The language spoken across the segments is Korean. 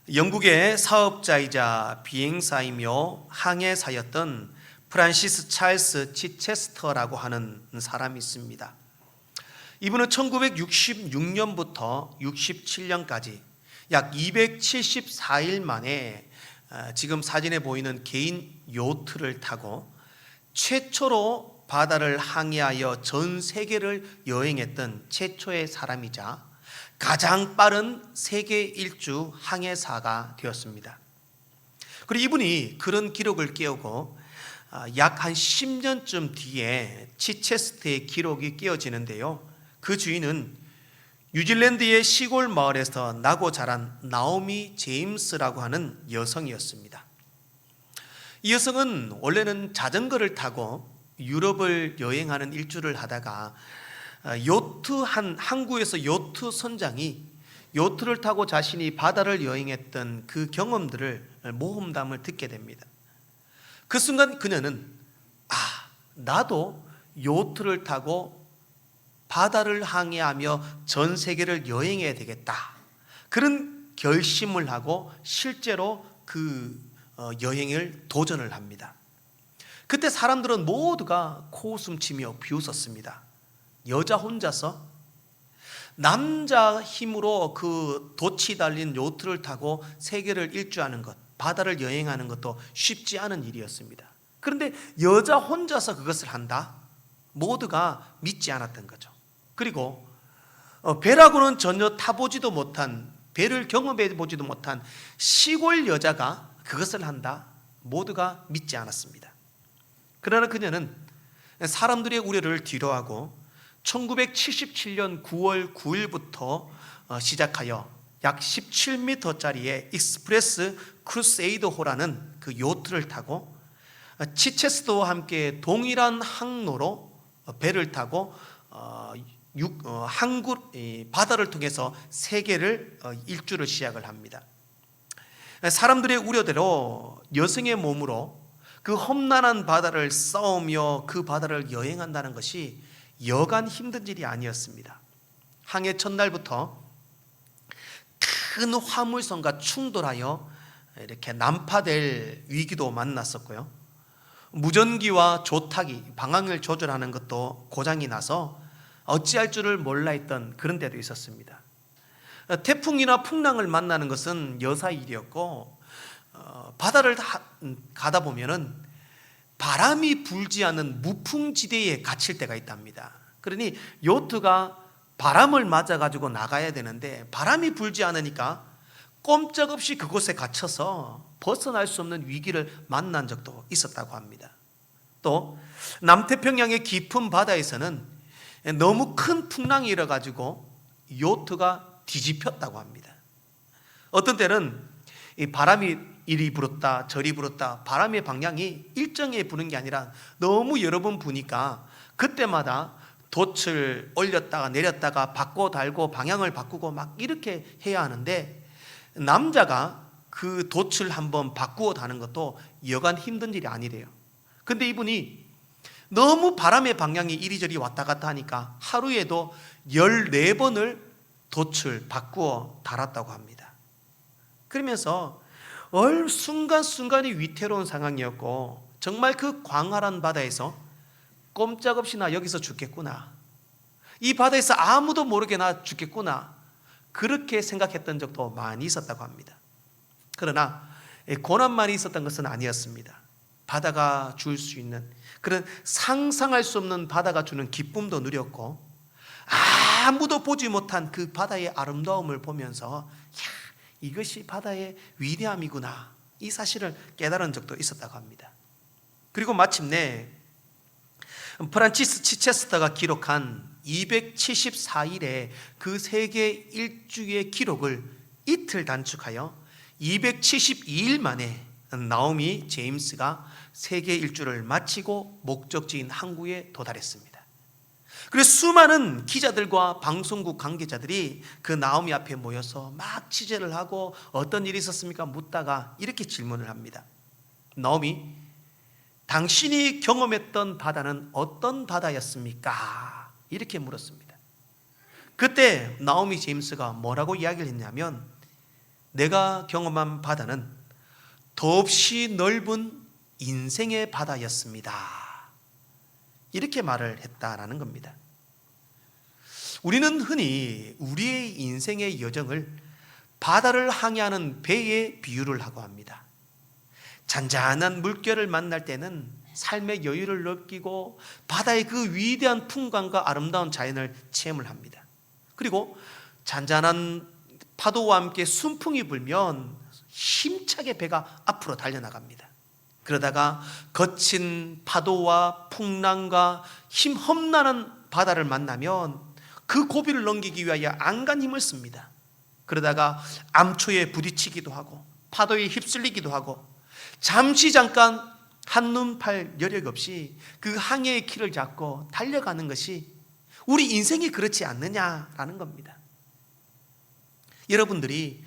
영국의 사업자이자 비행사이며 항해사였던 프란시스 찰스 치체스터라고 하는 사람이 있습니다. 이분은 1966년부터 67년까지 약 274일 만에 지금 사진에 보이는 개인 요트를 타고 최초로 바다를 항해하여 전 세계를 여행했던 최초의 사람이자 가장 빠른 세계 일주 항해사가 되었습니다. 그리고 이분이 그런 기록을 깨우고 약 한 10년쯤 뒤에 치체스터의 기록이 깨어지는데요, 그 주인은 뉴질랜드의 시골 마을에서 나고 자란 나오미 제임스라고 하는 여성이었습니다. 이 여성은 원래는 자전거를 타고 유럽을 여행하는 일주를 하다가 항구에서 요트 선장이 요트를 타고 자신이 바다를 여행했던 그 경험들을 모험담을 듣게 됩니다. 그 순간 그녀는 나도 요트를 타고 바다를 항해하며 전 세계를 여행해야 되겠다, 그런 결심을 하고 실제로 그 여행을 도전을 합니다. 그때 사람들은 모두가 코웃음치며 비웃었습니다. 여자 혼자서 남자 힘으로 그 돛이 달린 요트를 타고 세계를 일주하는 것, 바다를 여행하는 것도 쉽지 않은 일이었습니다. 그런데 여자 혼자서 그것을 한다? 모두가 믿지 않았던 거죠. 그리고 배라고는 전혀 타보지도 못한, 배를 경험해 보지도 못한 시골 여자가 그것을 한다? 모두가 믿지 않았습니다. 그러나 그녀는 사람들의 우려를 뒤로하고 1977년 9월 9일부터 시작하여 약 17m짜리의 익스프레스 크루세이더호라는 그 요트를 타고 치체스터와 함께 동일한 항로로 배를 타고 바다를 통해서 세계를 일주를 시작을 합니다. 사람들의 우려대로 여성의 몸으로 그 험난한 바다를 싸우며 그 바다를 여행한다는 것이 여간 힘든 일이 아니었습니다. 항해 첫날부터 큰 화물선과 충돌하여 이렇게 난파될 위기도 만났었고요, 무전기와 조타기, 방향을 조절하는 것도 고장이 나서 어찌할 줄을 몰라 했던 그런 때도 있었습니다. 태풍이나 풍랑을 만나는 것은 여사 일이었고, 바다를 가다 보면은 바람이 불지 않는 무풍지대에 갇힐 때가 있답니다. 그러니 요트가 바람을 맞아가지고 나가야 되는데 바람이 불지 않으니까 꼼짝없이 그곳에 갇혀서 벗어날 수 없는 위기를 만난 적도 있었다고 합니다. 또 남태평양의 깊은 바다에서는 너무 큰 풍랑이 일어가지고 요트가 뒤집혔다고 합니다. 어떤 때는 이 바람이 이리 불었다 저리 불었다, 바람의 방향이 일정하게 부는 게 아니라 너무 여러 번 부니까 그때마다 돛을 올렸다가 내렸다가 바꿔 달고 방향을 바꾸고 막 이렇게 해야 하는데, 남자가 그 돛을 한번 바꾸어 다는 것도 여간 힘든 일이 아니래요. 근데 이분이 너무 바람의 방향이 이리저리 왔다 갔다 하니까 하루에도 14번을 돛을 바꾸어 달았다고 합니다. 그러면서 순간순간이 위태로운 상황이었고, 정말 그 광활한 바다에서 꼼짝없이 나 여기서 죽겠구나, 이 바다에서 아무도 모르게 나 죽겠구나, 그렇게 생각했던 적도 많이 있었다고 합니다. 그러나 고난만이 있었던 것은 아니었습니다. 바다가 줄 수 있는 그런 상상할 수 없는 바다가 주는 기쁨도 누렸고, 아무도 보지 못한 그 바다의 아름다움을 보면서 이것이 바다의 위대함이구나, 이 사실을 깨달은 적도 있었다고 합니다. 그리고 마침내 프란시스 치체스터가 기록한 274일의 그 세계 일주의 기록을 이틀 단축하여 272일 만에 나오미 제임스가 세계 일주를 마치고 목적지인 항구에 도달했습니다. 그래서 수많은 기자들과 방송국 관계자들이 그 나오미 앞에 모여서 막 취재를 하고 어떤 일이 있었습니까? 묻다가 이렇게 질문을 합니다. 나오미, 당신이 경험했던 바다는 어떤 바다였습니까? 이렇게 물었습니다. 그때 나오미 제임스가 뭐라고 이야기를 했냐면, 내가 경험한 바다는 더없이 넓은 인생의 바다였습니다. 이렇게 말을 했다라는 겁니다. 우리는 흔히 우리의 인생의 여정을 바다를 항해하는 배에 비유를 하고 합니다. 잔잔한 물결을 만날 때는 삶의 여유를 느끼고 바다의 그 위대한 풍광과 아름다운 자연을 체험을 합니다. 그리고 잔잔한 파도와 함께 순풍이 불면 힘차게 배가 앞으로 달려나갑니다. 그러다가 거친 파도와 풍랑과 험난한 바다를 만나면 그 고비를 넘기기 위하여 안간 힘을 씁니다. 그러다가 암초에 부딪히기도 하고 파도에 휩쓸리기도 하고 잠깐 한눈 팔 여력 없이 그 항해의 길을 잡고 달려가는 것이 우리 인생이 그렇지 않느냐라는 겁니다. 여러분들이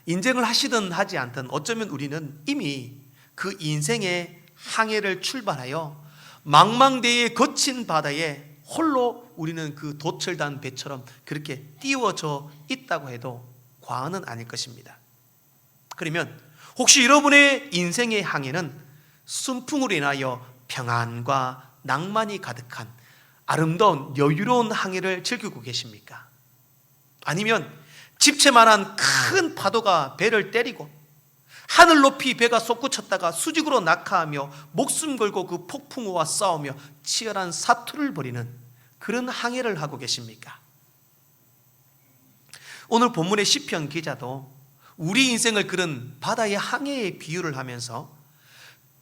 인생을 하시든 하지 않든 어쩌면 우리는 이미 그 인생의 항해를 출발하여 망망대해의 거친 바다에 홀로 우리는 그 도철단 배처럼 그렇게 띄워져 있다고 해도 과언은 아닐 것입니다. 그러면 혹시 여러분의 인생의 항해는 순풍으로 인하여 평안과 낭만이 가득한 아름다운 여유로운 항해를 즐기고 계십니까? 아니면 집채만한 큰 파도가 배를 때리고 하늘 높이 배가 솟구쳤다가 수직으로 낙하하며 목숨 걸고 그 폭풍우와 싸우며 치열한 사투를 벌이는 그런 항해를 하고 계십니까? 오늘 본문의 시편 기자도 우리 인생을 그런 바다의 항해에 비유를 하면서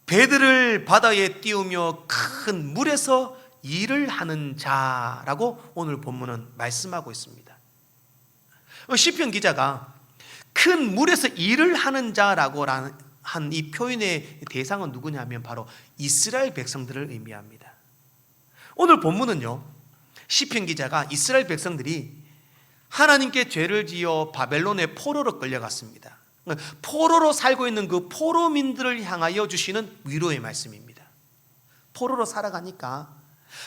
배들을 바다에 띄우며 큰 물에서 일을 하는 자라고 오늘 본문은 말씀하고 있습니다. 시편 기자가 큰 물에서 일을 하는 자라고 한 이 표현의 대상은 누구냐면 바로 이스라엘 백성들을 의미합니다. 오늘 본문은요, 시편 기자가 이스라엘 백성들이 하나님께 죄를 지어 바벨론의 포로로 끌려갔습니다. 포로로 살고 있는 그 포로민들을 향하여 주시는 위로의 말씀입니다. 포로로 살아가니까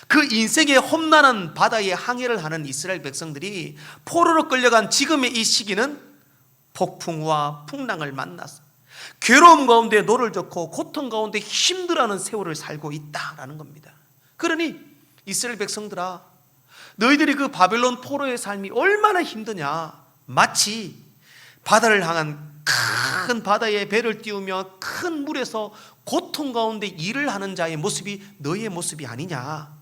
그 인생의 험난한 바다에 항해를 하는 이스라엘 백성들이 포로로 끌려간 지금의 이 시기는 폭풍과 풍랑을 만나서 괴로움 가운데 노를 젓고 고통 가운데 힘들어하는 세월을 살고 있다라는 겁니다. 그러니 이스라엘 백성들아, 너희들이 그 바벨론 포로의 삶이 얼마나 힘드냐. 마치 바다를 향한 큰 바다에 배를 띄우며 큰 물에서 고통 가운데 일을 하는 자의 모습이 너희의 모습이 아니냐.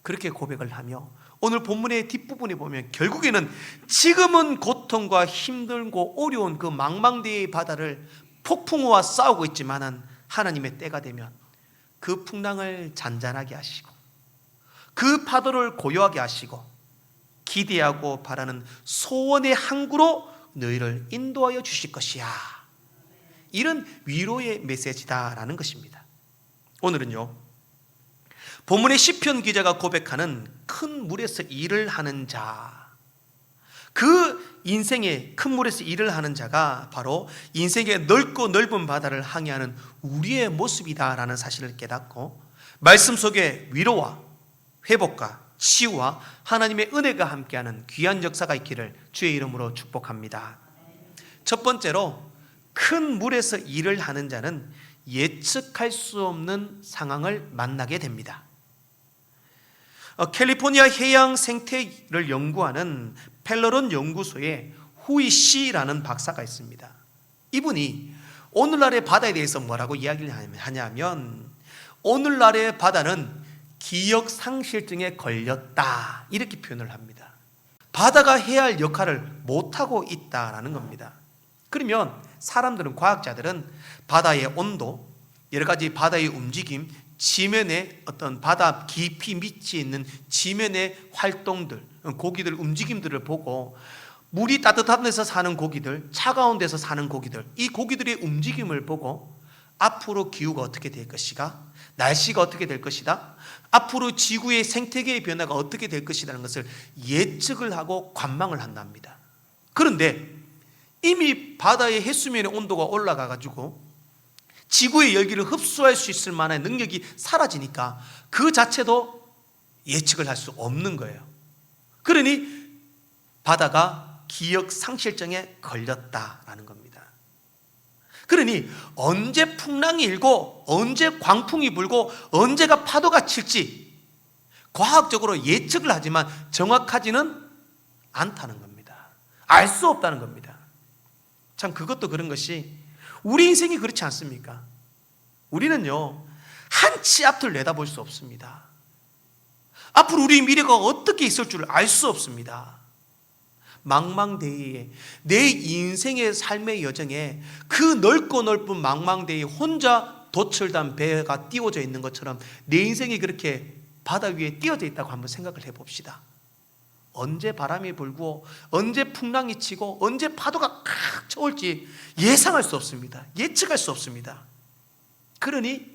그렇게 고백을 하며 오늘 본문의 뒷부분에 보면 결국에는 지금은 고통과 힘들고 어려운 그 망망대해의 바다를 폭풍우와 싸우고 있지만은 하나님의 때가 되면 그 풍랑을 잔잔하게 하시고 그 파도를 고요하게 하시고 기대하고 바라는 소원의 항구로 너희를 인도하여 주실 것이야. 이런 위로의 메시지다라는 것입니다. 오늘은요, 본문의 시편 기자가 고백하는 큰 물에서 일을 하는 자, 그 인생의 큰 물에서 일을 하는 자가 바로 인생의 넓고 넓은 바다를 항해하는 우리의 모습이다라는 사실을 깨닫고 말씀 속에 위로와 회복과 치유와 하나님의 은혜가 함께하는 귀한 역사가 있기를 주의 이름으로 축복합니다. 첫 번째로, 큰 물에서 일을 하는 자는 예측할 수 없는 상황을 만나게 됩니다. 캘리포니아 해양 생태를 연구하는 펠러론 연구소에 후이 씨라는 박사가 있습니다. 이분이 오늘날의 바다에 대해서 뭐라고 이야기를 하냐면 오늘날의 바다는 기억상실증에 걸렸다, 이렇게 표현을 합니다. 바다가 해야 할 역할을 못하고 있다라는 겁니다. 그러면 사람들은, 과학자들은 바다의 온도, 여러 가지 바다의 움직임, 지면의 어떤 바다 깊이 밑에 있는 지면의 활동들, 고기들 움직임들을 보고 물이 따뜻한 데서 사는 고기들, 차가운 데서 사는 고기들, 이 고기들의 움직임을 보고 앞으로 기후가 어떻게 될 것이가, 날씨가 어떻게 될 것이다, 앞으로 지구의 생태계의 변화가 어떻게 될 것이라는 것을 예측을 하고 관망을 한답니다. 그런데 이미 바다의 해수면의 온도가 올라가 가지고 지구의 열기를 흡수할 수 있을 만한 능력이 사라지니까 그 자체도 예측을 할 수 없는 거예요. 그러니 바다가 기억 상실증에 걸렸다라는 겁니다. 그러니 언제 풍랑이 일고 언제 광풍이 불고 언제가 파도가 칠지 과학적으로 예측을 하지만 정확하지는 않다는 겁니다. 알 수 없다는 겁니다. 참 그것도 그런 것이 우리 인생이 그렇지 않습니까? 우리는요 한 치 앞을 내다볼 수 없습니다. 앞으로 우리 미래가 어떻게 있을 줄 알 수 없습니다. 망망대해에 내 인생의 삶의 여정에 그 넓고 넓은 망망대해에 혼자 도철단 배가 띄워져 있는 것처럼 내 인생이 그렇게 바다 위에 띄워져 있다고 한번 생각을 해봅시다. 언제 바람이 불고 언제 풍랑이 치고 언제 파도가 칵 쳐올지 예상할 수 없습니다. 예측할 수 없습니다. 그러니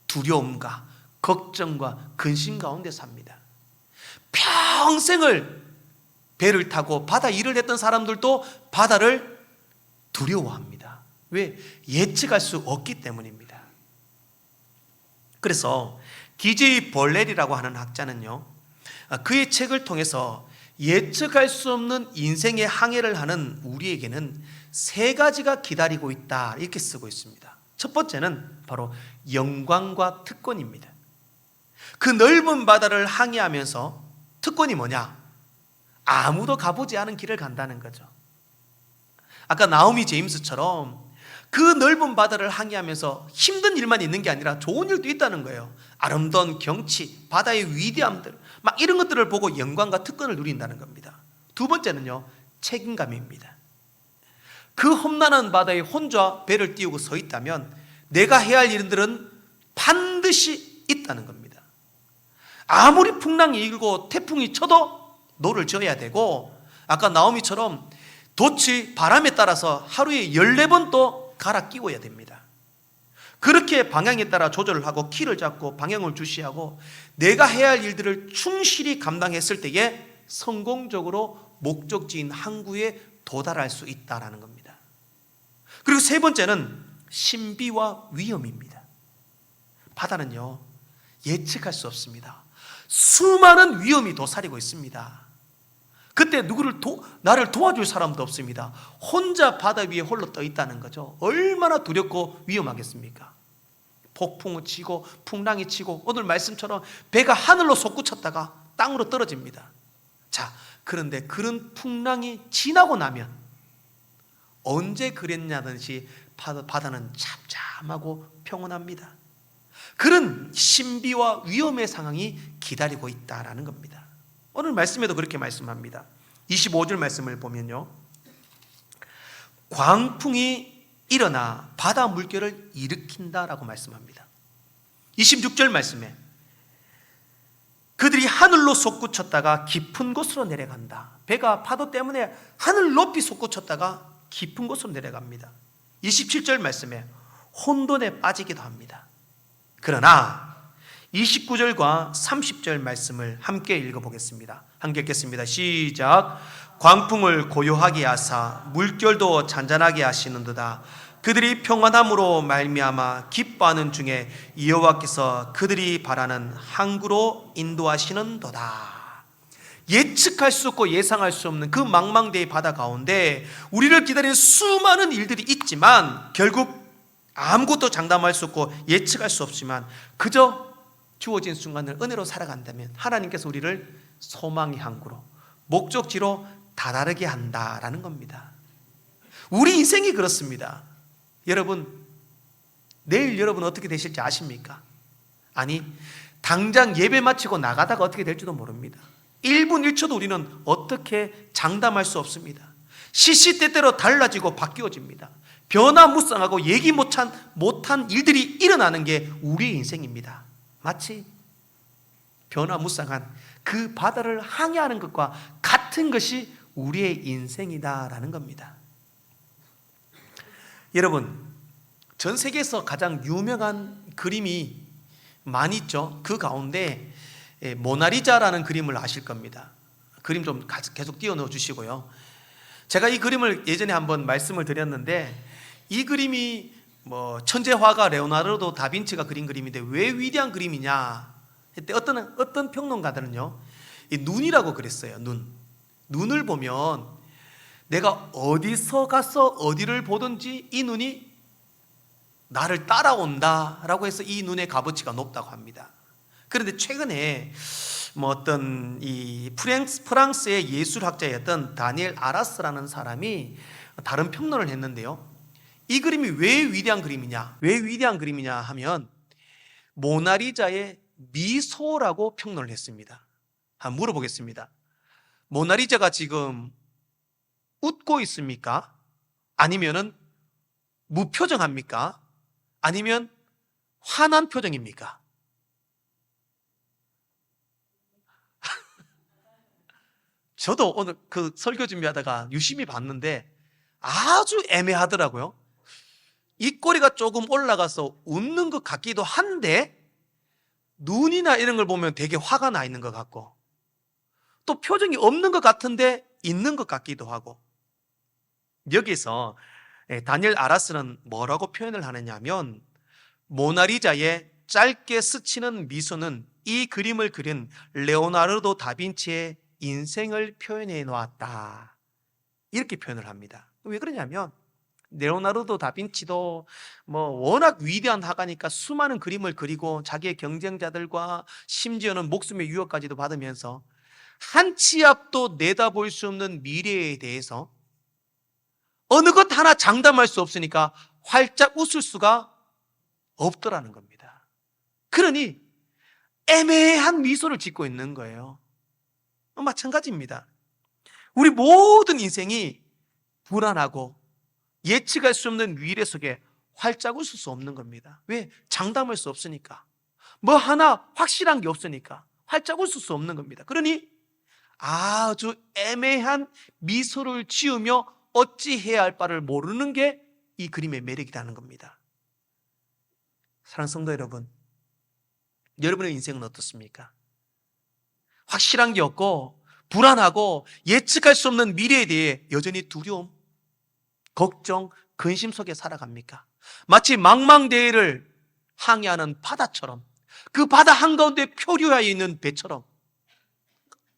두려움과 걱정과 근심 가운데 삽니다. 평생을 배를 타고 바다 일을 했던 사람들도 바다를 두려워합니다. 왜? 예측할 수 없기 때문입니다. 그래서 DJ 벌렐이라고 하는 학자는요, 그의 책을 통해서 예측할 수 없는 인생의 항해를 하는 우리에게는 세 가지가 기다리고 있다 이렇게 쓰고 있습니다. 첫 번째는 바로 영광과 특권입니다. 그 넓은 바다를 항해하면서 특권이 뭐냐? 아무도 가보지 않은 길을 간다는 거죠. 아까 나오미 제임스처럼 그 넓은 바다를 항해하면서 힘든 일만 있는 게 아니라 좋은 일도 있다는 거예요. 아름다운 경치, 바다의 위대함들 막 이런 것들을 보고 영광과 특권을 누린다는 겁니다. 두 번째는요, 책임감입니다. 그 험난한 바다에 혼자 배를 띄우고 서 있다면 내가 해야 할 일들은 반드시 있다는 겁니다. 아무리 풍랑이 일고 태풍이 쳐도 노를 져야 되고, 아까 나오미처럼 돛이 바람에 따라서 하루에 14번 또 갈아 끼워야 됩니다. 그렇게 방향에 따라 조절을 하고 키를 잡고 방향을 주시하고 내가 해야 할 일들을 충실히 감당했을 때에 성공적으로 목적지인 항구에 도달할 수 있다는 겁니다. 그리고 세 번째는 신비와 위험입니다. 바다는요 예측할 수 없습니다. 수많은 위험이 도사리고 있습니다. 그때 나를 도와줄 사람도 없습니다. 혼자 바다 위에 홀로 떠 있다는 거죠. 얼마나 두렵고 위험하겠습니까? 폭풍이 치고 풍랑이 치고 오늘 말씀처럼 배가 하늘로 솟구쳤다가 땅으로 떨어집니다. 자, 그런데 그런 풍랑이 지나고 나면 언제 그랬냐든지 바다는 잠잠하고 평온합니다. 그런 신비와 위험의 상황이 기다리고 있다는 겁니다. 오늘 말씀에도 그렇게 말씀합니다. 25절 말씀을 보면요, 광풍이 일어나 바다 물결을 일으킨다라고 말씀합니다. 26절 말씀에 그들이 하늘로 솟구쳤다가 깊은 곳으로 내려간다. 배가 파도 때문에 하늘 높이 솟구쳤다가 깊은 곳으로 내려갑니다. 27절 말씀에 혼돈에 빠지기도 합니다. 그러나 29절과 30절 말씀을 함께 읽어보겠습니다. 함께 읽겠습니다. 시작. 광풍을 고요하게 하사 물결도 잔잔하게 하시는도다. 그들이 평안함으로 말미암아 기뻐하는 중에 여호와께서 그들이 바라는 항구로 인도하시는도다. 예측할 수 없고 예상할 수 없는 그 망망대해 바다 가운데 우리를 기다리는 수많은 일들이 있지만 결국 아무것도 장담할 수 없고 예측할 수 없지만 그저 주어진 순간을 은혜로 살아간다면 하나님께서 우리를 소망의 항구로 목적지로 다다르게 한다라는 겁니다. 우리 인생이 그렇습니다. 여러분, 내일 여러분 어떻게 되실지 아십니까? 아니, 당장 예배 마치고 나가다가 어떻게 될지도 모릅니다. 1분 1초도 우리는 어떻게 장담할 수 없습니다. 시시때때로 달라지고 바뀌어집니다. 변화무쌍하고 예기 못한 일들이 일어나는 게 우리의 인생입니다. 마치 변화무쌍한 그 바다를 항해하는 것과 같은 것이 우리의 인생이다라는 겁니다. 여러분, 전 세계에서 가장 유명한 그림이 많이 있죠. 그 가운데 모나리자라는 그림을 아실 겁니다. 그림 좀 계속 띄워넣어 주시고요. 제가 이 그림을 예전에 한번 말씀을 드렸는데, 이 그림이 천재 화가 레오나르도 다빈치가 그린 그림인데 왜 위대한 그림이냐 했때 어떤 평론가들은요, 이 눈이라고 그랬어요. 눈을 보면 내가 어디서 가서 어디를 보든지 이 눈이 나를 따라온다라고 해서 이 눈의 값어치가 높다고 합니다. 그런데 최근에 어떤 이 프랑스의 예술학자였던 다니엘 아라스라는 사람이 다른 평론을 했는데요. 이 그림이 왜 위대한 그림이냐? 왜 위대한 그림이냐 하면 모나리자의 미소라고 평론을 했습니다. 한번 물어보겠습니다. 모나리자가 지금 웃고 있습니까? 아니면은 무표정합니까? 아니면 화난 표정입니까? 저도 오늘 그 설교 준비하다가 유심히 봤는데 아주 애매하더라고요. 입꼬리가 조금 올라가서 웃는 것 같기도 한데 눈이나 이런 걸 보면 되게 화가 나 있는 것 같고 또 표정이 없는 것 같은데 있는 것 같기도 하고 여기서 다니엘 아라스는 뭐라고 표현을 하느냐면 모나리자의 짧게 스치는 미소는 이 그림을 그린 레오나르도 다빈치의 인생을 표현해 놓았다 이렇게 표현을 합니다. 왜 그러냐면 레오나르도 다빈치도 워낙 위대한 화가니까 수많은 그림을 그리고 자기의 경쟁자들과 심지어는 목숨의 위협까지도 받으면서 한 치 앞도 내다볼 수 없는 미래에 대해서 어느 것 하나 장담할 수 없으니까 활짝 웃을 수가 없더라는 겁니다. 그러니 애매한 미소를 짓고 있는 거예요. 마찬가지입니다. 우리 모든 인생이 불안하고 예측할 수 없는 위례 속에 활짝 웃을 수 없는 겁니다. 왜? 장담할 수 없으니까. 뭐 하나 확실한 게 없으니까 활짝 웃을 수 없는 겁니다. 그러니 아주 애매한 미소를 지으며 어찌해야 할 바를 모르는 게 이 그림의 매력이라는 겁니다. 사랑하는 성도 여러분, 여러분의 인생은 어떻습니까? 확실한 게 없고 불안하고 예측할 수 없는 미래에 대해 여전히 두려움, 걱정, 근심 속에 살아갑니까? 마치 망망대해를 항해하는 바다처럼 그 바다 한가운데 표류하여 있는 배처럼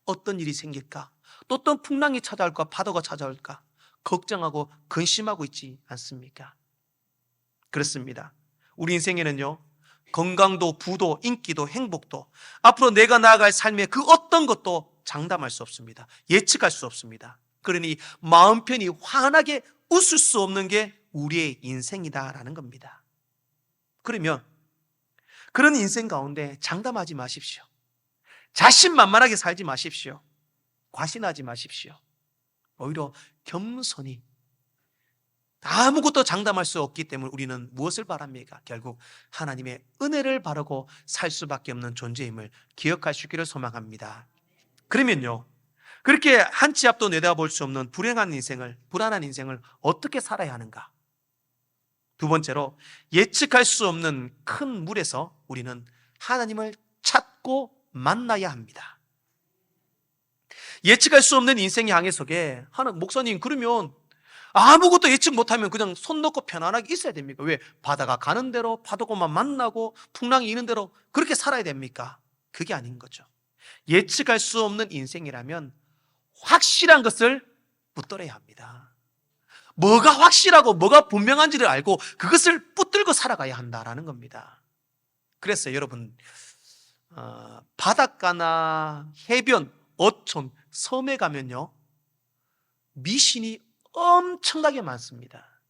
어떤 일이 생길까? 또 어떤 풍랑이 찾아올까? 파도가 찾아올까? 걱정하고 근심하고 있지 않습니까? 그렇습니다. 우리 인생에는요, 건강도 부도 인기도 행복도 앞으로 내가 나아갈 삶의 그 어떤 것도 장담할 수 없습니다. 예측할 수 없습니다. 그러니 마음 편히 환하게 웃을 수 없는 게 우리의 인생이다라는 겁니다. 그러면 그런 인생 가운데 장담하지 마십시오. 자신만만하게 살지 마십시오. 과신하지 마십시오. 오히려 겸손히 아무것도 장담할 수 없기 때문에 우리는 무엇을 바랍니까? 결국 하나님의 은혜를 바라고 살 수밖에 없는 존재임을 기억하시기를 소망합니다. 그러면요, 그렇게 한 치 앞도 내다볼 수 없는 불안한 인생을 어떻게 살아야 하는가? 두 번째로 예측할 수 없는 큰 물에서 우리는 하나님을 찾고 만나야 합니다. 예측할 수 없는 인생의 항해 속에 목사님 그러면 아무것도 예측 못하면 그냥 손 놓고 편안하게 있어야 됩니까? 왜? 바다가 가는 대로 파도고만 만나고 풍랑이 있는 대로 그렇게 살아야 됩니까? 그게 아닌 거죠. 예측할 수 없는 인생이라면 확실한 것을 붙들어야 합니다. 뭐가 확실하고 뭐가 분명한지를 알고 그것을 붙들고 살아가야 한다라는 겁니다. 그래서 여러분 바닷가나 해변, 어촌, 섬에 가면요 미신이 엄청나게 많습니다.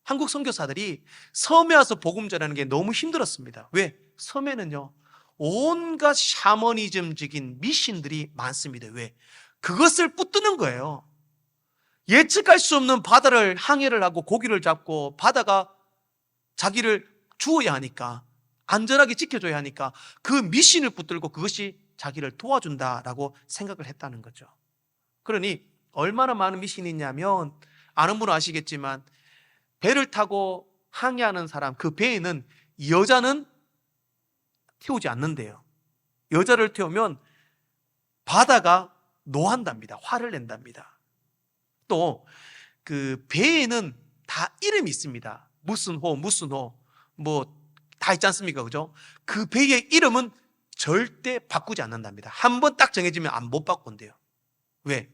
한국 선교사들이 섬에 와서 복음 전하는 게 너무 힘들었습니다. 왜? 섬에는요 온갖 샤머니즘적인 미신들이 많습니다. 왜? 그것을 붙드는 거예요. 예측할 수 없는 바다를 항해를 하고 고기를 잡고 바다가 자기를 주어야 하니까 안전하게 지켜줘야 하니까 그 미신을 붙들고 그것이 자기를 도와준다라고 생각을 했다는 거죠. 그러니 얼마나 많은 미신이 있냐면 아는 분은 아시겠지만 배를 타고 항해하는 사람 그 배에는 여자는 태우지 않는데요. 여자를 태우면 바다가 노한답니다. 화를 낸답니다. 또 그 배에는 다 이름이 있습니다. 무슨 호 뭐 다 있지 않습니까? 그죠? 그 배의 이름은 절대 바꾸지 않는답니다. 한 번 딱 정해지면 못 바꾼대요. 왜?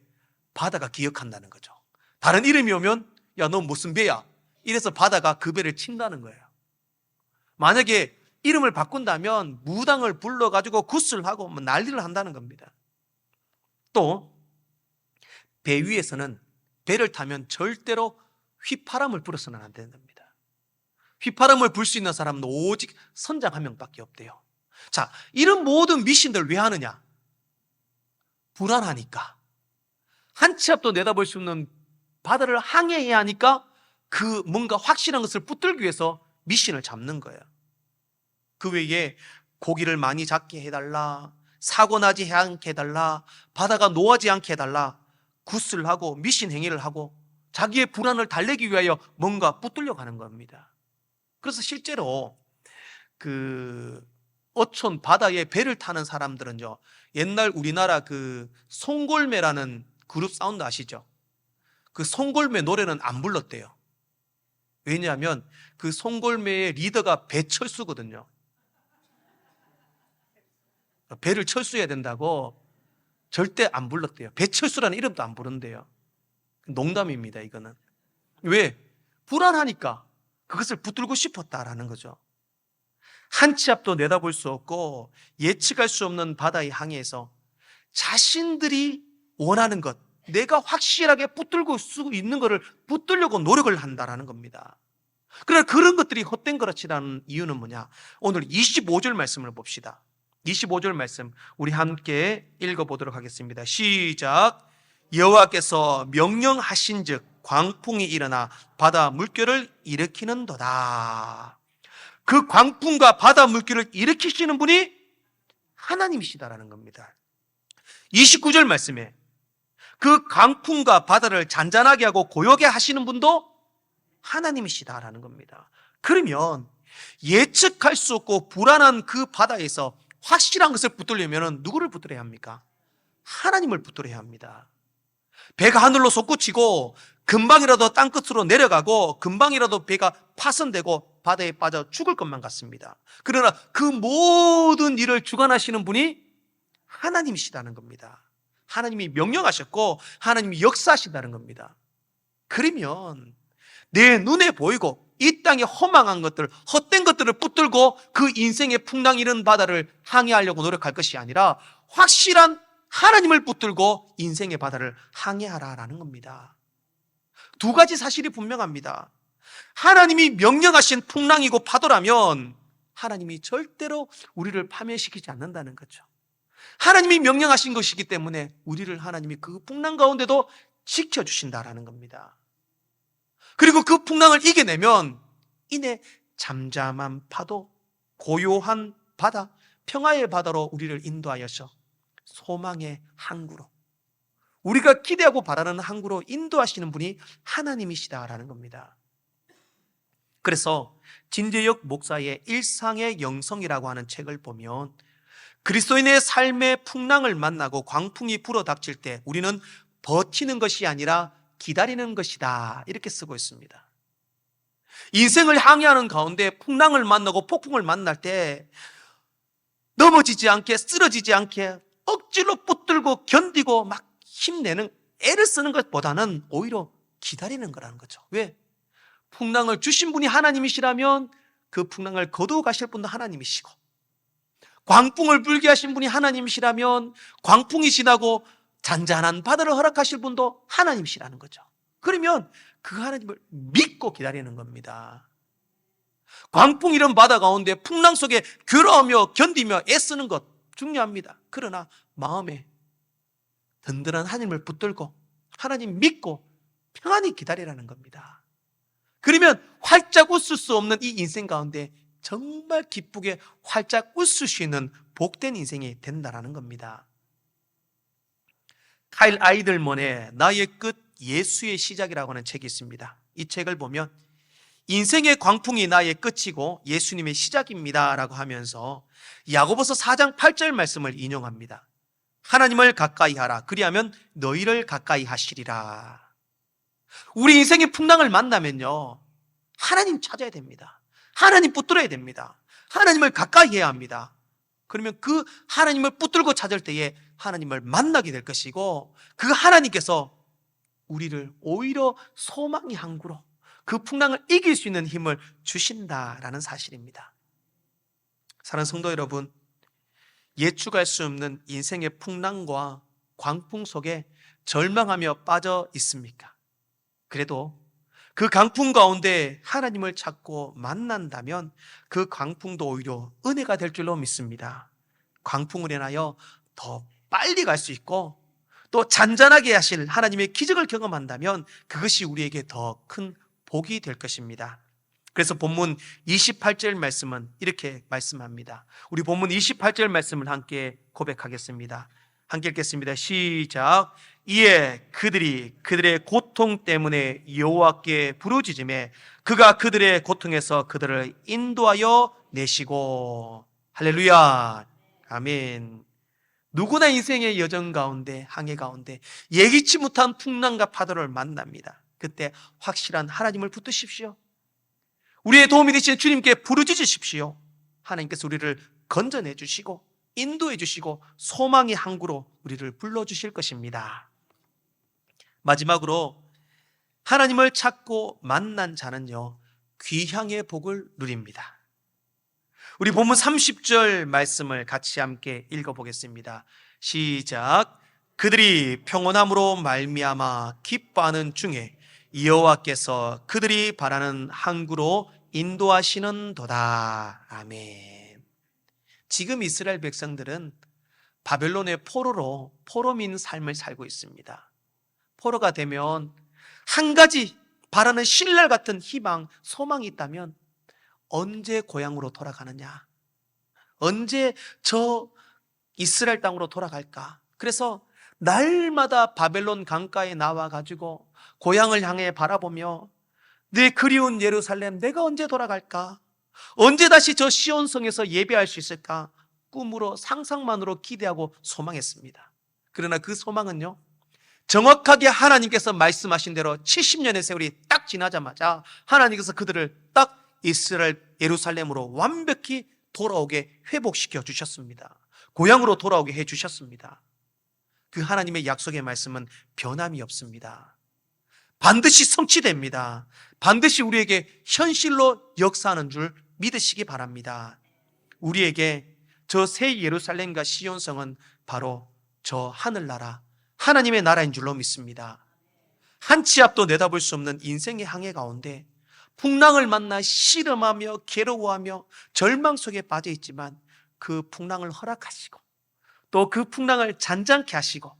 바다가 기억한다는 거죠. 다른 이름이 오면 야, 너 무슨 배야? 이래서 바다가 그 배를 친다는 거예요. 만약에 이름을 바꾼다면 무당을 불러가지고 굿을 하고 난리를 한다는 겁니다. 또 배 위에서는 배를 타면 절대로 휘파람을 불어서는 안 되는 겁니다. 휘파람을 불 수 있는 사람은 오직 선장 한 명밖에 없대요. 자, 이런 모든 미신들 왜 하느냐? 불안하니까. 한 치 앞도 내다볼 수 없는 바다를 항해해야 하니까 그 뭔가 확실한 것을 붙들기 위해서 미신을 잡는 거예요. 그 외에 고기를 많이 잡게 해달라, 사고 나지 않게 해달라, 바다가 노하지 않게 해달라, 굿을 하고 미신 행위를 하고 자기의 불안을 달래기 위하여 뭔가 붙들려 가는 겁니다. 그래서 실제로 그 어촌 바다에 배를 타는 사람들은요, 옛날 우리나라 그 송골매라는 그룹 사운드 아시죠? 그 송골매 노래는 안 불렀대요. 왜냐하면 그 송골매의 리더가 배철수거든요. 배를 철수해야 된다고 절대 안 불렀대요. 배철수라는 이름도 안 부른대요. 농담입니다, 이거는. 왜? 불안하니까 그것을 붙들고 싶었다라는 거죠. 한 치 앞도 내다볼 수 없고 예측할 수 없는 바다의 항해에서 자신들이 원하는 것, 내가 확실하게 붙들고 수 있는 것을 붙들려고 노력을 한다라는 겁니다. 그러나 그런 것들이 헛된 거라치라는 이유는 뭐냐? 오늘 25절 말씀을 봅시다. 25절 말씀 우리 함께 읽어보도록 하겠습니다. 시작. 여호와께서 명령하신즉 광풍이 일어나 바다 물결을 일으키는도다. 그 광풍과 바다 물결을 일으키시는 분이 하나님이시다라는 겁니다. 29절 말씀에 그 강풍과 바다를 잔잔하게 하고 고요하게 하시는 분도 하나님이시다라는 겁니다. 그러면 예측할 수 없고 불안한 그 바다에서 확실한 것을 붙들려면 누구를 붙들어야 합니까? 하나님을 붙들어야 합니다. 배가 하늘로 솟구치고 금방이라도 땅끝으로 내려가고 금방이라도 배가 파손되고 바다에 빠져 죽을 것만 같습니다. 그러나 그 모든 일을 주관하시는 분이 하나님이시다는 겁니다. 하나님이 명령하셨고 하나님이 역사하신다는 겁니다. 그러면 내 눈에 보이고 이 땅에 허망한 것들, 헛된 것들을 붙들고 그 인생의 풍랑 이른 바다를 항해하려고 노력할 것이 아니라 확실한 하나님을 붙들고 인생의 바다를 항해하라라는 겁니다. 두 가지 사실이 분명합니다. 하나님이 명령하신 풍랑이고 파도라면 하나님이 절대로 우리를 파멸시키지 않는다는 거죠. 하나님이 명령하신 것이기 때문에 우리를 하나님이 그 풍랑 가운데도 지켜주신다라는 겁니다. 그리고 그 풍랑을 이겨내면 이내 잠잠한 파도, 고요한 바다, 평화의 바다로 우리를 인도하여서 소망의 항구로, 우리가 기대하고 바라는 항구로 인도하시는 분이 하나님이시다라는 겁니다. 그래서 진재혁 목사의 일상의 영성이라고 하는 책을 보면 그리스도인의 삶의 풍랑을 만나고 광풍이 불어닥칠 때 우리는 버티는 것이 아니라 기다리는 것이다, 이렇게 쓰고 있습니다. 인생을 항해하는 가운데 풍랑을 만나고 폭풍을 만날 때 넘어지지 않게, 쓰러지지 않게 억지로 붙들고 견디고 막 힘내는, 애를 쓰는 것보다는 오히려 기다리는 거라는 거죠. 왜? 풍랑을 주신 분이 하나님이시라면 그 풍랑을 거두어 가실 분도 하나님이시고, 광풍을 불게 하신 분이 하나님이시라면 광풍이 지나고 잔잔한 바다를 허락하실 분도 하나님이시라는 거죠. 그러면 그 하나님을 믿고 기다리는 겁니다. 광풍 이런 바다 가운데 풍랑 속에 괴로워하며 견디며 애쓰는 것 중요합니다. 그러나 마음에 든든한 하나님을 붙들고 하나님 믿고 평안히 기다리라는 겁니다. 그러면 활짝 웃을 수 없는 이 인생 가운데 정말 기쁘게 활짝 웃을 수 있는 복된 인생이 된다는 겁니다. 카일 아이들먼의 나의 끝 예수의 시작이라고 하는 책이 있습니다. 이 책을 보면 인생의 광풍이 나의 끝이고 예수님의 시작입니다 라고 하면서 야고보서 4장 8절 말씀을 인용합니다. 하나님을 가까이 하라, 그리하면 너희를 가까이 하시리라. 우리 인생의 풍랑을 만나면요, 하나님 찾아야 됩니다. 하나님 붙들어야 됩니다. 하나님을 가까이 해야 합니다. 그러면 그 하나님을 붙들고 찾을 때에 하나님을 만나게 될 것이고 그 하나님께서 우리를 오히려 소망의 항구로 그 풍랑을 이길 수 있는 힘을 주신다라는 사실입니다. 사랑하는 성도 여러분, 예측할 수 없는 인생의 풍랑과 광풍 속에 절망하며 빠져 있습니까? 그래도 그 강풍 가운데 하나님을 찾고 만난다면 그 강풍도 오히려 은혜가 될 줄로 믿습니다. 강풍을 인하여 더 빨리 갈 수 있고 또 잔잔하게 하실 하나님의 기적을 경험한다면 그것이 우리에게 더 큰 복이 될 것입니다. 그래서 본문 28절 말씀은 이렇게 말씀합니다. 우리 본문 28절 말씀을 함께 고백하겠습니다. 함께 읽겠습니다. 시작. 이에 그들이 그들의 고통 때문에 여호와께 부르짖음에 그가 그들의 고통에서 그들을 인도하여 내시고. 할렐루야. 아멘. 누구나 인생의 여정 가운데, 항해 가운데 예기치 못한 풍랑과 파도를 만납니다. 그때 확실한 하나님을 붙드십시오. 우리의 도움이 되시는 주님께 부르짖으십시오. 하나님께서 우리를 건져내 주시고 인도해 주시고 소망의 항구로 우리를 불러주실 것입니다. 마지막으로 하나님을 찾고 만난 자는요, 귀향의 복을 누립니다. 우리 본문 30절 말씀을 같이 함께 읽어보겠습니다. 시작. 그들이 평온함으로 말미암아 기뻐하는 중에 여호와께서 그들이 바라는 항구로 인도하시는도다. 아멘. 지금 이스라엘 백성들은 바벨론의 포로민 삶을 살고 있습니다. 포로가 되면 한 가지 바라는 신랄 같은 희망, 소망이 있다면 언제 고향으로 돌아가느냐? 언제 저 이스라엘 땅으로 돌아갈까? 그래서 날마다 바벨론 강가에 나와가지고 고향을 향해 바라보며 내 그리운 예루살렘 내가 언제 돌아갈까? 언제 다시 저 시온성에서 예배할 수 있을까? 꿈으로 상상만으로 기대하고 소망했습니다. 그러나 그 소망은요, 정확하게 하나님께서 말씀하신 대로 70년의 세월이 딱 지나자마자 하나님께서 그들을 딱 이스라엘 예루살렘으로 완벽히 돌아오게 회복시켜 주셨습니다. 고향으로 돌아오게 해 주셨습니다. 그 하나님의 약속의 말씀은 변함이 없습니다. 반드시 성취됩니다. 반드시 우리에게 현실로 역사하는 줄 믿으시기 바랍니다. 우리에게 저 새 예루살렘과 시온성은 바로 저 하늘나라, 하나님의 나라인 줄로 믿습니다. 한 치 앞도 내다볼 수 없는 인생의 항해 가운데 풍랑을 만나 씨름하며 괴로워하며 절망 속에 빠져 있지만 그 풍랑을 허락하시고 또 그 풍랑을 잔잔케 하시고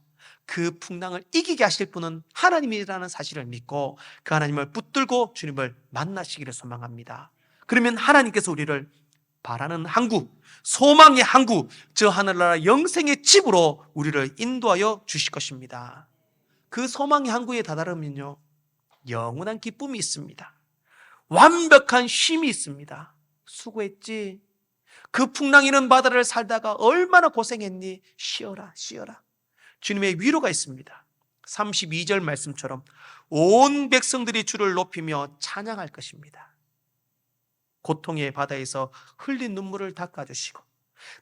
그 풍랑을 이기게 하실 분은 하나님이라는 사실을 믿고 그 하나님을 붙들고 주님을 만나시기를 소망합니다. 그러면 하나님께서 우리를 바라는 항구, 소망의 항구, 저 하늘나라 영생의 집으로 우리를 인도하여 주실 것입니다. 그 소망의 항구에 다다르면요, 영원한 기쁨이 있습니다. 완벽한 쉼이 있습니다. 수고했지? 그 풍랑 있는 바다를 살다가 얼마나 고생했니? 쉬어라, 쉬어라. 주님의 위로가 있습니다. 32절 말씀처럼 온 백성들이 주를 높이며 찬양할 것입니다. 고통의 바다에서 흘린 눈물을 닦아주시고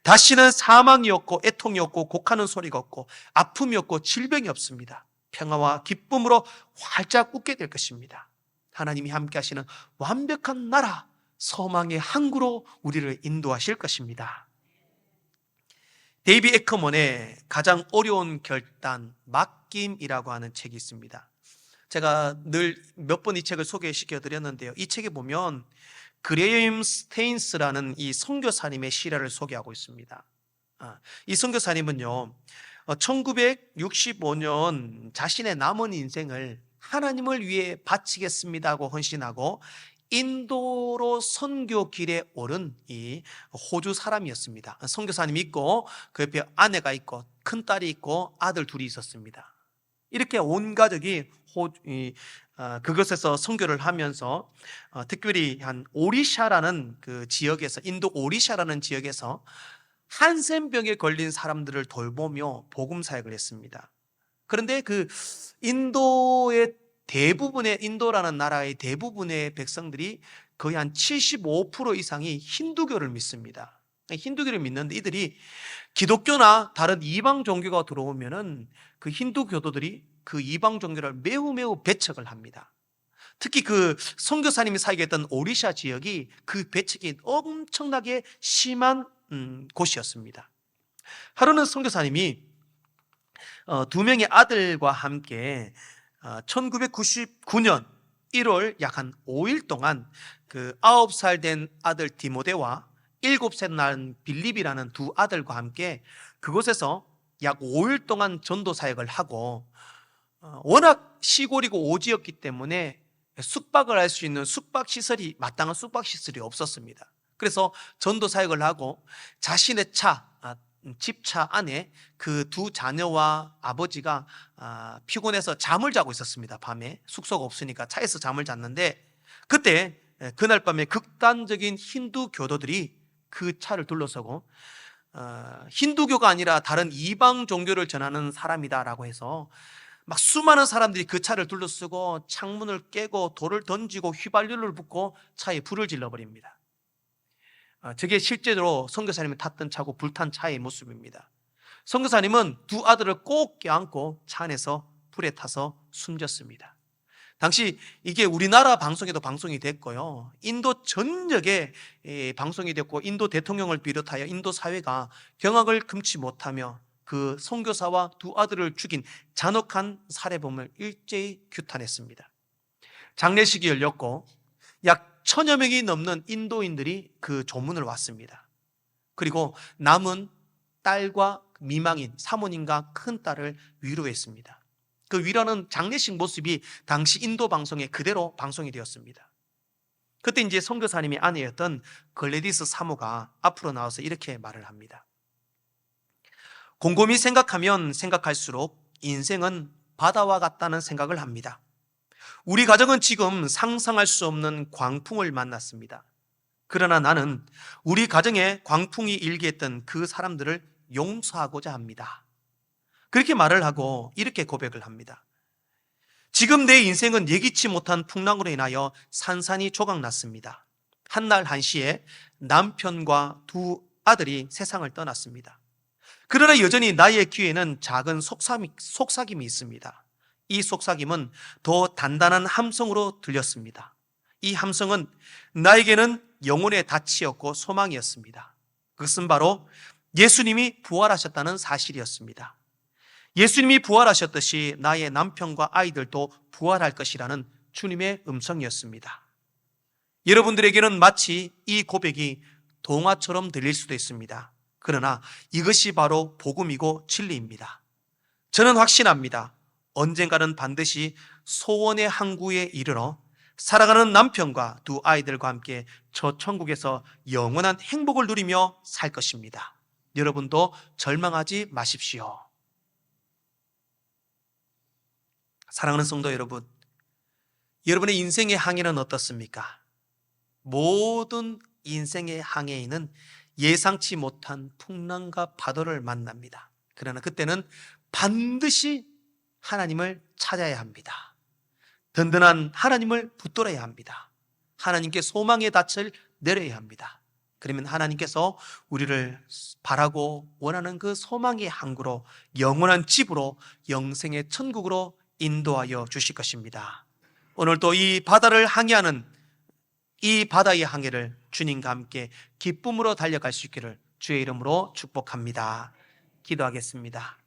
다시는 사망이 없고 애통이 없고 곡하는 소리가 없고 아픔이 없고 질병이 없습니다. 평화와 기쁨으로 활짝 웃게 될 것입니다. 하나님이 함께 하시는 완벽한 나라, 소망의 항구로 우리를 인도하실 것입니다. 데이비 에커먼의 가장 어려운 결단, 맡김이라고 하는 책이 있습니다. 제가 늘 몇 번 이 책을 소개시켜 드렸는데요. 이 책에 보면 그레임 스테인스라는 이 선교사님의 시라를 소개하고 있습니다. 이 선교사님은요, 1965년 자신의 남은 인생을 하나님을 위해 바치겠습니다고 헌신하고 인도로 선교 길에 오른 이 호주 사람이었습니다. 선교사님이 있고 그 옆에 아내가 있고 큰딸이 있고 아들 둘이 있었습니다. 이렇게 온 가족이 그것에서 선교를 하면서 특별히 한 오리샤라는 그 지역에서, 인도 오리샤라는 지역에서 한센병에 걸린 사람들을 돌보며 복음 사역을 했습니다. 그런데 그 인도라는 나라의 대부분의 백성들이 거의 한 75% 이상이 힌두교를 믿습니다. 힌두교를 믿는데 이들이 기독교나 다른 이방 종교가 들어오면은 그 힌두 교도들이 그 이방 종교를 매우 배척을 합니다. 특히 그 선교사님이 살게 했던 오리샤 지역이 그 배척이 엄청나게 심한 곳이었습니다. 하루는 선교사님이 두 명의 아들과 함께 1999년 1월 약 한 5일 동안 그 9살 된 아들 디모데와 7살 난 빌립이라는 두 아들과 함께 그곳에서 약 5일 동안 전도 사역을 하고, 워낙 시골이고 오지였기 때문에 숙박을 할 수 있는 숙박시설이, 마땅한 숙박시설이 없었습니다. 그래서 전도 사역을 하고 자신의 집차 안에 그 두 자녀와 아버지가 피곤해서 잠을 자고 있었습니다. 밤에 숙소가 없으니까 차에서 잠을 잤는데, 그때 그날 밤에 극단적인 힌두 교도들이 그 차를 둘러서고 힌두교가 아니라 다른 이방 종교를 전하는 사람이다라고 해서 막 수많은 사람들이 그 차를 둘러쓰고 창문을 깨고 돌을 던지고 휘발유를 붓고 차에 불을 질러버립니다. 저게 실제로 선교사님이 탔던 차고 불탄 차의 모습입니다. 선교사님은 두 아들을 꼭 껴안고 차 안에서 불에 타서 숨졌습니다. 당시 이게 우리나라 방송에도 방송이 됐고요, 인도 전역에 방송이 됐고, 인도 대통령을 비롯하여 인도 사회가 경악을 금치 못하며 그 선교사와 두 아들을 죽인 잔혹한 살해범을 일제히 규탄했습니다. 장례식이 열렸고 약 1000여 명이 넘는 인도인들이 그 조문을 왔습니다. 그리고 남은 딸과 미망인 사모님과 큰딸을 위로했습니다. 그 위로는 장례식 모습이 당시 인도 방송에 그대로 방송이 되었습니다. 그때 이제 선교사님의 아내였던 글래디스 사모가 앞으로 나와서 이렇게 말을 합니다. 곰곰이 생각하면 생각할수록 인생은 바다와 같다는 생각을 합니다. 우리 가정은 지금 상상할 수 없는 광풍을 만났습니다. 그러나 나는 우리 가정에 광풍이 일기했던 그 사람들을 용서하고자 합니다. 그렇게 말을 하고 이렇게 고백을 합니다. 지금 내 인생은 예기치 못한 풍랑으로 인하여 산산이 조각났습니다. 한날 한시에 남편과 두 아들이 세상을 떠났습니다. 그러나 여전히 나의 귀에는 작은 속삭임이 있습니다. 이 속삭임은 더 단단한 함성으로 들렸습니다. 이 함성은 나에게는 영혼의 닻이었고 소망이었습니다. 그것은 바로 예수님이 부활하셨다는 사실이었습니다. 예수님이 부활하셨듯이 나의 남편과 아이들도 부활할 것이라는 주님의 음성이었습니다. 여러분들에게는 마치 이 고백이 동화처럼 들릴 수도 있습니다. 그러나 이것이 바로 복음이고 진리입니다. 저는 확신합니다. 언젠가는 반드시 소원의 항구에 이르러 사랑하는 남편과 두 아이들과 함께 저 천국에서 영원한 행복을 누리며 살 것입니다. 여러분도 절망하지 마십시오. 사랑하는 성도 여러분, 여러분의 인생의 항해는 어떻습니까? 모든 인생의 항해에는 예상치 못한 풍랑과 파도를 만납니다. 그러나 그때는 반드시 하나님을 찾아야 합니다. 든든한 하나님을 붙들어야 합니다. 하나님께 소망의 닻을 내려야 합니다. 그러면 하나님께서 우리를 바라고 원하는 그 소망의 항구로, 영원한 집으로, 영생의 천국으로 인도하여 주실 것입니다. 오늘도 이 바다를 항해하는, 이 바다의 항해를 주님과 함께 기쁨으로 달려갈 수 있기를 주의 이름으로 축복합니다. 기도하겠습니다.